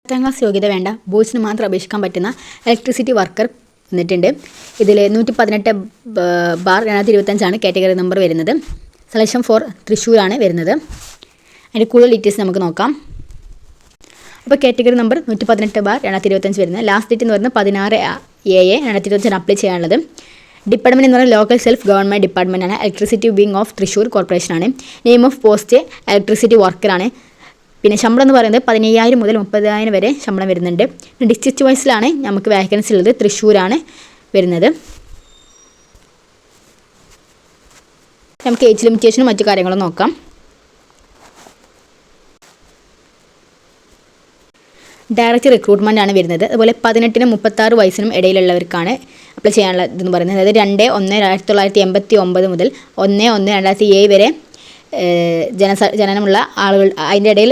10ാം class യോഗ്യത വേണ്ട ബോയ്സിന് മാത്രം അപേക്ഷിക്കാൻ പറ്റുന്ന ഇലക്ട്രിസിറ്റി വർക്കർ വന്നിട്ടുണ്ട്. ഇതിൽ 118/2025 കാറ്റഗറി നമ്പർ വരുന്നത്. സെലക്ഷൻ ഫോർ തൃശ്ശൂരാണ് വരുന്നത്. അതിൻ്റെ കൂടുതൽ ഡീറ്റെയിൽസ് നമുക്ക് നോക്കാം. അപ്പോൾ കാറ്റഗറി നമ്പർ 118/2025 വരുന്നത്. ലാസ്റ്റ് ഡേറ്റ് എന്ന് പറയുന്നത് 16/7/2025 അപ്ലൈ ചെയ്യാനുള്ളത്. ഡിപ്പാർട്ട്മെൻറ്റ് എന്ന് പറയുന്നത് ലോക്കൽ സെൽഫ് ഗവൺമെൻറ് ഡിപ്പാർട്ട്മെൻറ്റാണ്. ഇലക്ട്രിസിറ്റി വിങ് ഓഫ് തൃശ്ശൂർ കോർപ്പറേഷനാണ്. നെയിം ഓഫ് പോസ്റ്റ് ഇലക്ട്രിസിറ്റി വർക്കറാണ്. പിന്നെ ശമ്പളം എന്ന് പറയുന്നത് 15,000 മുതൽ 30,000 വരെ ശമ്പളം വരുന്നുണ്ട്. ഡിസ്ട്രിക്റ്റ് വൈസിലാണ് നമുക്ക് വാക്കൻസി ഉള്ളത്. തൃശ്ശൂരാണ് വരുന്നത്. നമുക്ക് ഏജ് ലിമിറ്റേഷനും മറ്റു കാര്യങ്ങളും നോക്കാം. ഡയറക്റ്റ് റിക്രൂട്ട്മെൻ്റ് ആണ് വരുന്നത്. അതുപോലെ 18-നും 36 വയസ്സിനും ഇടയിലുള്ളവർക്കാണ് അപ്ലൈ ചെയ്യാനുള്ള ഇതെന്ന് പറയുന്നത്. അതായത് 2/1/1989 മുതൽ 1/1/2007 വരെ ജനനമുള്ള ആളുകൾ, അതിൻ്റെ ഇടയിൽ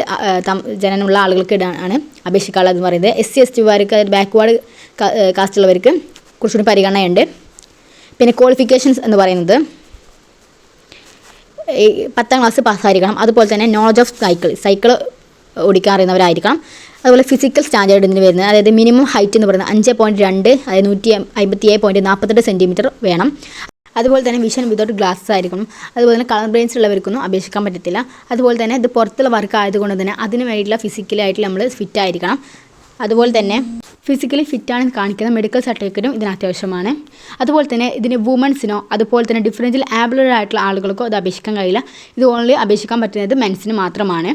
ജനനമുള്ള ആളുകൾക്ക് ആണ് അപേക്ഷിക്കാനുള്ളതെന്ന് പറയുന്നത്. SC/ST ബാക്ക്വേർഡ് കാസ്റ്റുള്ളവർക്ക് കുറച്ചുകൂടി പരിഗണനയുണ്ട്. പിന്നെ ക്വാളിഫിക്കേഷൻസ് എന്ന് പറയുന്നത് 10ാം ക്ലാസ് പാസ്സായിരിക്കണം. അതുപോലെ തന്നെ നോളജ് ഓഫ് സൈക്കിൾ ഓടിക്കാൻ അറിയുന്നവരായിരിക്കണം. അതുപോലെ ഫിസിക്കൽ സ്റ്റാൻഡേർഡിന് വരുന്നത്, അതായത് മിനിമം ഹൈറ്റ് എന്ന് പറയുന്നത് 5.2, അതായത് 157.48 സെൻറ്റിമീറ്റർ വേണം. അതുപോലെ തന്നെ വിഷൻ വിതൗട്ട് ഗ്ലാസ്സസ് ആയിരിക്കണം. അതുപോലെ തന്നെ കളർ ബ്രെയിൻസ് ഉള്ളവർക്കൊന്നും അപേക്ഷിക്കാൻ പറ്റത്തില്ല. അതുപോലെ തന്നെ ഇത് പുറത്തുള്ള വർക്ക് ആയതുകൊണ്ട് തന്നെ അതിന് വേണ്ടിയിട്ടുള്ള ഫിസിക്കലായിട്ട് നമ്മൾ ഫിറ്റ് ആയിരിക്കണം. അതുപോലെ തന്നെ ഫിസിക്കലി ഫിറ്റാണെന്ന് കാണിക്കുന്ന മെഡിക്കൽ സർട്ടിഫിക്കറ്റും ഇതിന് അത്യാവശ്യമാണ്. അതുപോലെ തന്നെ ഇതിന് വുമൻസിനോ അതുപോലെ തന്നെ ഡിഫറൻഷ്യൽ ആബിൾഡ് ആയിട്ടുള്ള ആളുകൾക്കോ ഇത് അപേക്ഷിക്കാൻ കഴിയില്ല. ഇത് ഓൺലി അപേക്ഷിക്കാൻ പറ്റുന്നത് മെൻസിന് മാത്രമാണ്.